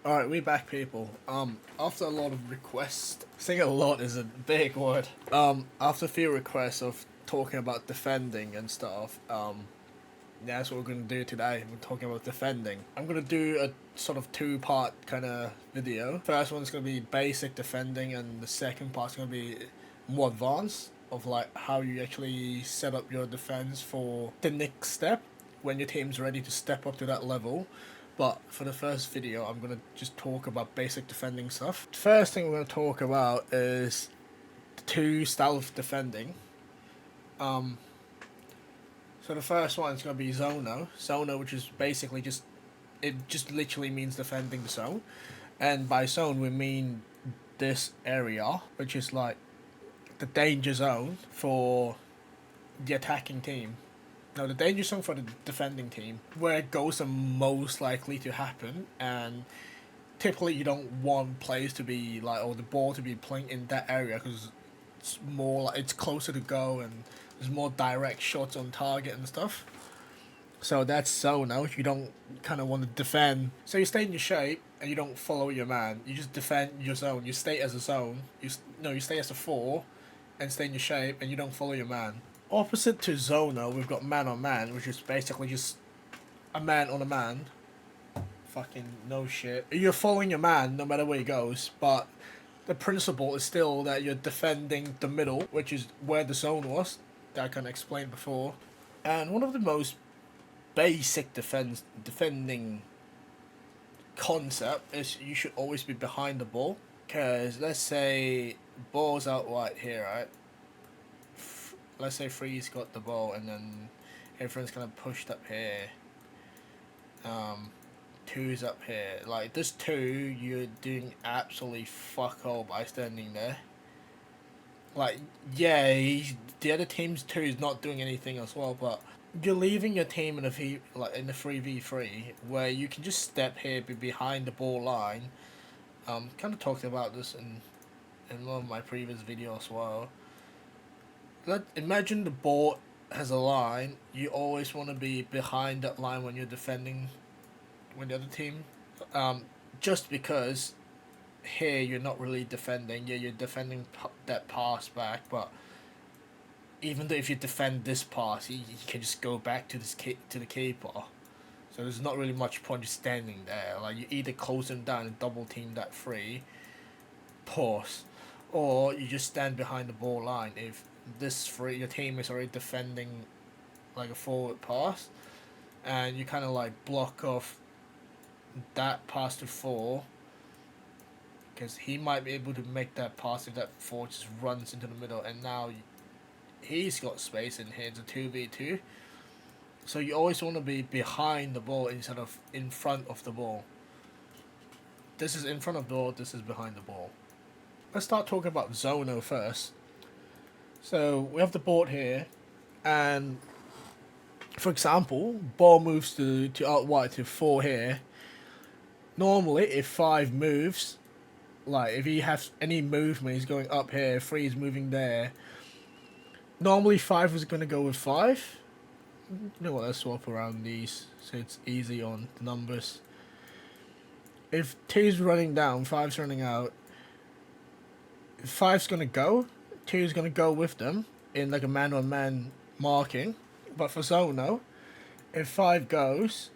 Alright, we back people. After a lot of requests, saying a lot is a big word. After a few requests of talking about defending and stuff, that's what we're gonna do today. We're talking about defending. I'm gonna do a sort of two-part kind of video. First one's gonna be basic defending, and the second part's gonna be more advanced of like how you actually set up your defense for the next step when your team's ready to step up to that level. But for the first video, I'm gonna just talk about basic defending stuff. The first thing we're gonna talk about is the two styles of defending. Um, so the first one is gonna be zono. Zono, which is basically just literally means defending the zone, and by zone we mean this area, which is like the danger zone for the attacking team. No, the danger zone for the defending team, where goals are most likely to happen, and typically you don't want players to be like, or the ball to be playing in that area because it's more like it's closer to go and there's more direct shots on target and stuff. So that's zone out. You don't kind of want to defend. So you stay in your shape and you don't follow your man. You just defend your zone. You stay as a zone. You stay as a four, and stay in your shape and you don't follow your man. Opposite to Zono, we've got man on man, which is basically just a man on a man. Fucking no shit. You're following your man no matter where he goes, but the principle is still that you're defending the middle, which is where the zone was, that I can explain before. And one of the most basic defending concept is you should always be behind the ball. Because let's say ball's out wide here, right? Let's say Free's got the ball and then everyone's kind of pushed up here. Two's up here. Like this two, you're doing absolutely fuck all by standing there. Like, yeah, the other team's two is not doing anything as well, but you're leaving your team in a 3v3 where you can just step here, be behind the ball line. Kind of talked about this in one of my previous videos as well. Imagine the ball has a line. You always want to be behind that line when you're defending with the other team. Just because here you're not really defending. Yeah, you're defending that pass back, but even though if you defend this pass, you can just go back to to the keeper. So there's not really much point just standing there. Like you either close them down and double team that free, pause, or you just stand behind the ball line if this free your team is already defending like a forward pass, and you kind of like block off that pass to four, because he might be able to make that pass if that four just runs into the middle, and now he's got space in here. It's a 2v2, so you always want to be behind the ball instead of in front of the ball. This is in front of the ball, this is behind the ball. Let's start talking about Zono first. So we have the board here, and for example, ball moves to out wide to four here. Normally, if five moves, like if he has any movement, he's going up here. Three is moving there. Normally, five is going to go with five. You know what? Let's swap around these so it's easy on the numbers. If two's running down, five's running out. If five's going to go, two's going to go with them in like a man-on-man marking. But for Zono, if five goes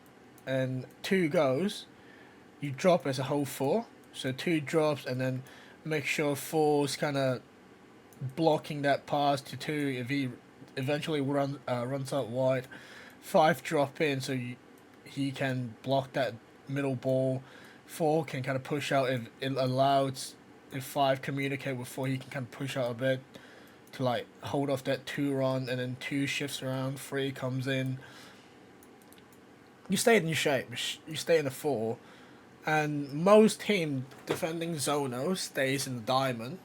and two goes, you drop as a whole four. So two drops and then make sure four's kind of blocking that pass to two if he eventually runs out wide. Five drop in so he can block that middle ball. Four can kind of push out if it allows. If five communicate with four, he can kind of push out a bit to like hold off that two run, and then two shifts around, three comes in. You stay in your shape. You stay in a four, and most team defending Zono stays in the diamond.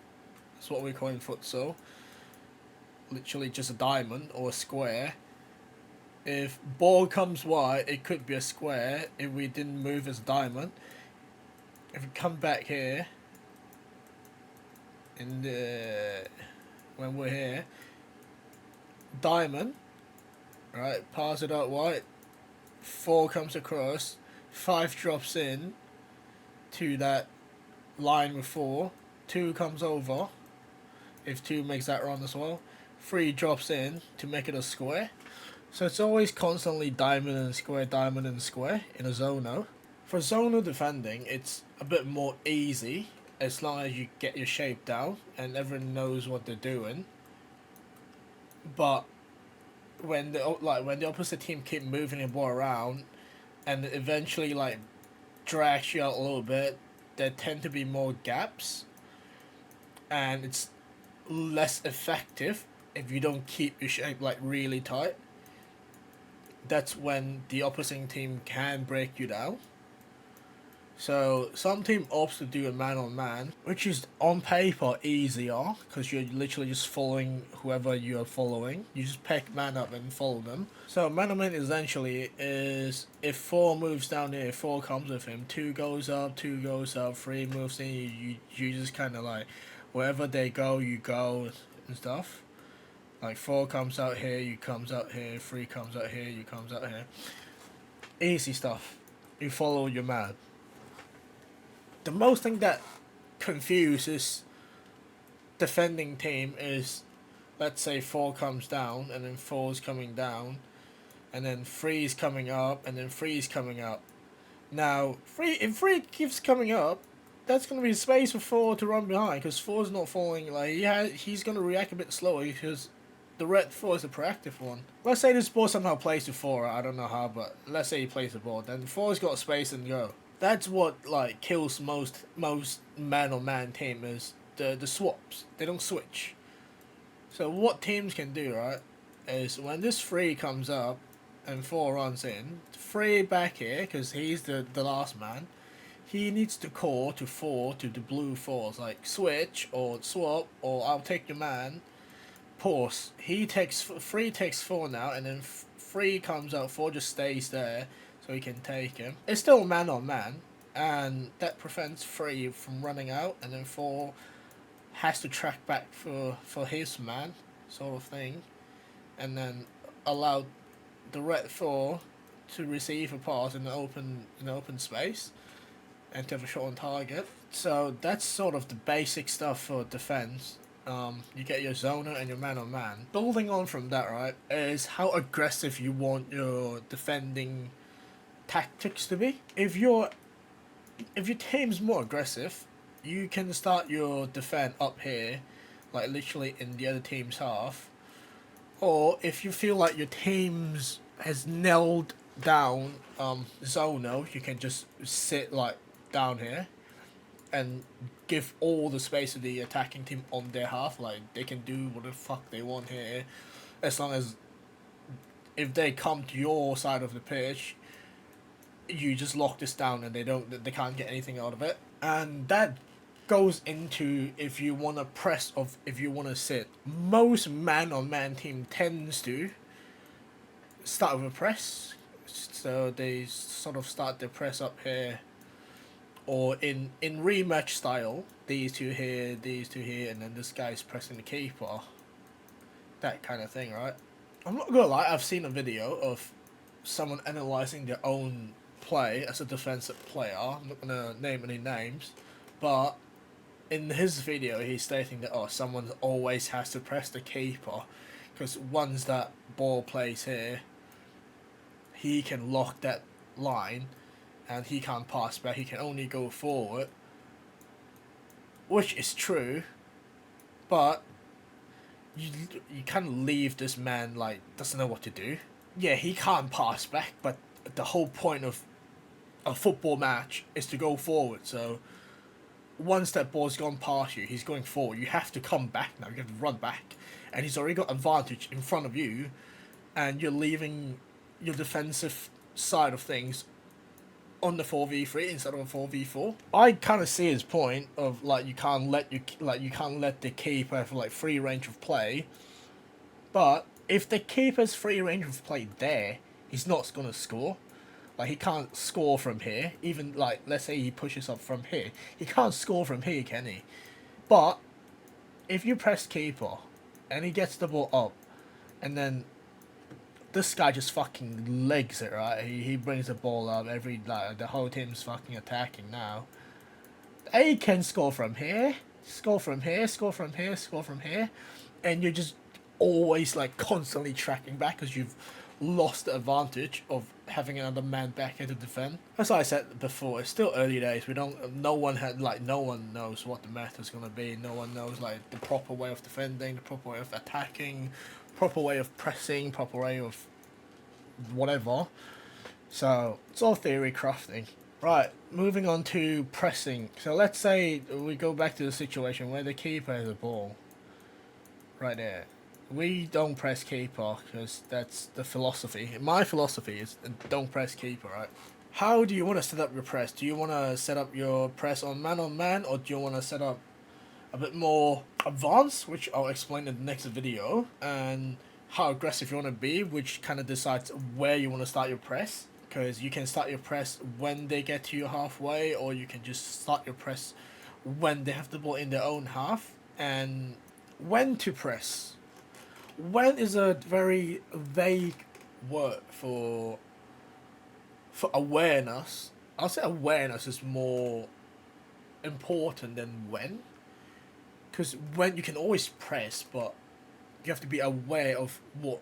That's what we call in futsal. Literally just a diamond or a square. If ball comes wide, it could be a square if we didn't move as a diamond. If we come back here, and when we're here, diamond, right, pass it out wide, four comes across, five drops in, to that line with 4, 2 comes over. If 2 makes that run as well, 3 drops in to make it a square. So it's always constantly diamond and square in a zono. For zono defending, it's a bit more easy as long as you get your shape down and everyone knows what they're doing. But when the opposite team keep moving the ball around and eventually like drags you out a little bit, there tend to be more gaps, and it's less effective if you don't keep your shape like really tight. That's when the opposing team can break you down. So some team opts to do a man-on-man, which is on paper easier because you're literally just following whoever you are following. You just pick man up and follow them. So man-on-man essentially is if 4 moves down here, 4 comes with him, 2 goes up, 2 goes up, 3 moves in, you just kind of like, wherever they go, you go and stuff. Like 4 comes out here, you comes out here, 3 comes out here, you comes out here. Easy stuff. You follow your man. The most thing that confuses defending team is, let's say 4 comes down, and then 4's coming down, and then 3's coming up, and then 3's coming up. Now, if 3 keeps coming up, that's going to be space for 4 to run behind, because 4's not falling, like, he's going to react a bit slower, because the red 4 is a proactive one. Let's say this ball somehow plays to 4, I don't know how, but let's say he plays the ball, then 4's got space and go. That's what like kills most man-on-man team is the swaps. They don't switch. So what teams can do, right, is when this 3 comes up and 4 runs in, 3 back here, because he's the last man, he needs to call to 4 to the blue 4s, like switch or swap or I'll take your man, pause. 3 takes 4 now, and then 3 comes out, 4 just stays there, so he can take him. It's still man on man, and that prevents 3 from running out, and then 4 has to track back for his man, sort of thing, and then allow the red 4 to receive a pass in the open space and to have a shot on target. So that's sort of the basic stuff for defense. You get your zoner and your man-on-man. Building on from that, right, is how aggressive you want your defending tactics to be. If your team's more aggressive, you can start your defend up here, like literally in the other team's half. Or if you feel like your team's has nailed down zono, you can just sit like down here and give all the space to the attacking team on their half. Like they can do what the fuck they want here, as long as if they come to your side of the pitch, you just lock this down and they can't get anything out of it. And that goes into if you want to press or if you want to sit. Most man-on-man team tends to start with a press, so they sort of start their press up here, or in rematch style, these two here, and then this guy's pressing the keeper, that kind of thing, right? I'm not gonna lie, I've seen a video of someone analysing their own play as a defensive player. I'm not gonna name any names, but in his video he's stating that someone always has to press the keeper, because once that ball plays here, he can lock that line and he can't pass back, he can only go forward, which is true, but you can't leave this man like doesn't know what to do. Yeah, he can't pass back, but the whole point of a football match is to go forward. So once that ball's gone past you, he's going forward. You have to come back now. You have to run back, and he's already got advantage in front of you, and you're leaving your defensive side of things on the 4v3 instead of a 4v4. I kind of see his point of like you can't let the keeper have like free range of play, but if the keeper's free range of play there, he's not gonna score. Like he can't score from here. Even like let's say he pushes up from here, he can't score from here, can he? But if you press keeper and he gets the ball up, and then this guy just fucking legs it, right? He brings the ball up. The whole team's fucking attacking now. A can score from here, score from here, score from here, score from here, and you're just always like constantly tracking back because you've lost the advantage of having another man back here to defend. As I said before, it's still early days. We don't. No one had like no one knows what the meta is gonna be. No one knows like the proper way of defending, the proper way of attacking, proper way of pressing, proper way of whatever. So it's all theory crafting. Right, moving on to pressing. So let's say we go back to the situation where the keeper has the ball. Right there. We don't press keeper because that's the philosophy. My philosophy is don't press keeper, right? How do you want to set up your press? Do you want to set up your press on man, or do you want to set up a bit more advanced, which I'll explain in the next video, and how aggressive you want to be, which kind of decides where you want to start your press. Because you can start your press when they get to your halfway, or you can just start your press when they have the ball in their own half. And when to press. When is a very vague word for awareness. I'll say awareness is more important than when. Because when you can always press, but you have to be aware of what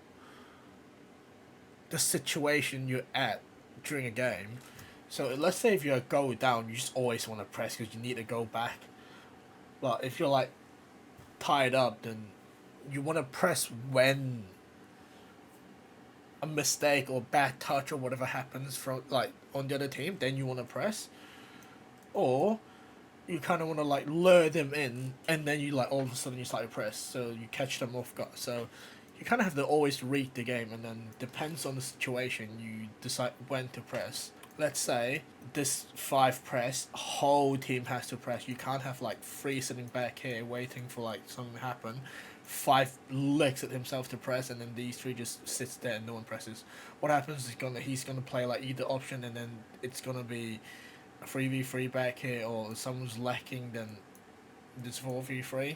the situation you're at during a game. So let's say if you're a goal down, you just always want to press because you need to go back. But if you're like tied up, then you want to press when a mistake or bad touch or whatever happens from like on the other team. Then you want to press, or you kind of want to like lure them in, and then you like all of a sudden you start to press, so you catch them off guard. So you kind of have to always read the game, and then depends on the situation you decide when to press. Let's say this 5 press, whole team has to press. You can't have like 3 sitting back here waiting for like something to happen. 5 licks at himself to press, and then these 3 just sits there and no one presses. What happens is he's gonna play like either option, and then it's gonna be a 3v3 back here, or if someone's lacking, then it's 4v3.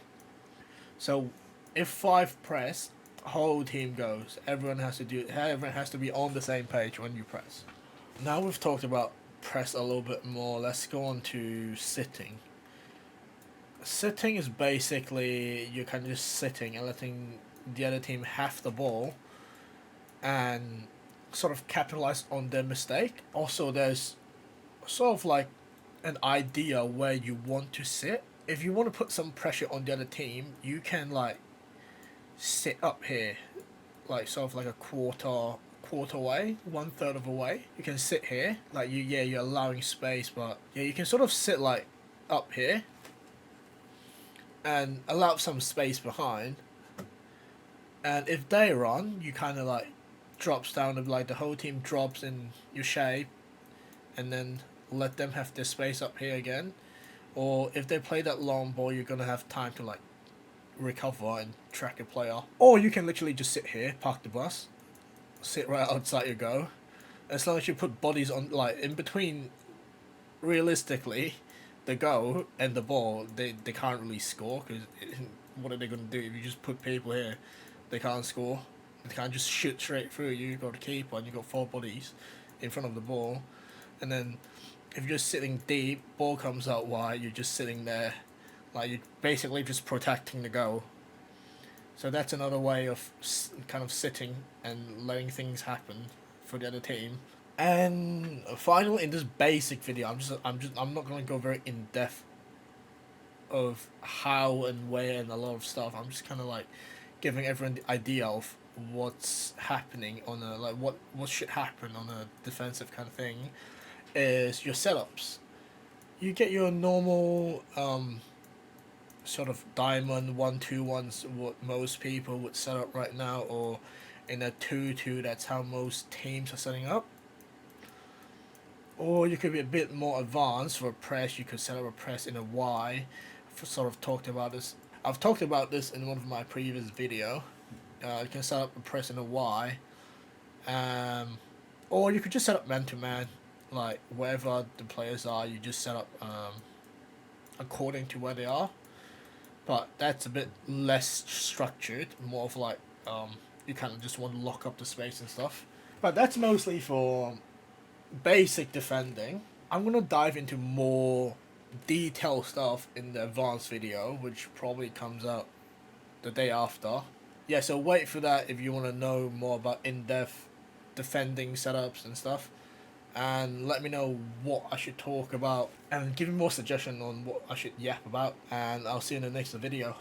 So if 5 press, whole team goes. Everyone has to be on the same page when you press. Now we've talked about press a little bit more, let's go on to sitting. Sitting is basically you're kind of just sitting and letting the other team have the ball and sort of capitalize on their mistake. Also, there's sort of like an idea where you want to sit. If you want to put some pressure on the other team, you can like sit up here, like sort of like a quarter way, 1/3 of a way. You can sit here, like you're allowing space, but yeah, you can sort of sit like up here and allow some space behind. And if they run, you kind of like drops down, of like the whole team drops in your shape, and then let them have their space up here again. Or if they play that long ball, you're gonna have time to like recover and track a player. Or you can literally just sit here, park the bus, sit right outside your goal. As long as you put bodies on, like in between, realistically, the goal and the ball, they can't really score, because what are they going to do if you just put people here? They can't score. They can't just shoot straight through you. You got the keeper and you got 4 bodies in front of the ball, and then if you're sitting deep, ball comes out wide, you're just sitting there, like you're basically just protecting the goal. So that's another way of kind of sitting and letting things happen for the other team. And finally, in this basic video, I'm not going to go very in depth of how and where and a lot of stuff. I'm just kind of like giving everyone the idea of what's happening on a like what should happen on a defensive kind of thing. Is your setups. You get your normal sort of diamond 1-2-1s, what most people would set up right now, or in a 2-2. That's how most teams are setting up. Or you could be a bit more advanced for a press. You could set up a press in a Y. I've sort of talked about this. I've talked about this in one of my previous video. You can set up a press in a Y. Or you could just set up man to man, like wherever the players are. You just set up according to where they are. But that's a bit less structured. More of like you kind of just want to lock up the space and stuff. But that's mostly for basic defending. I'm gonna dive into more detailed stuff in the advanced video, which probably comes out the day after. Yeah, so wait for that if you want to know more about in-depth defending setups and stuff. And let me know what I should talk about and give me more suggestion on what I should yap about. And I'll see you in the next video.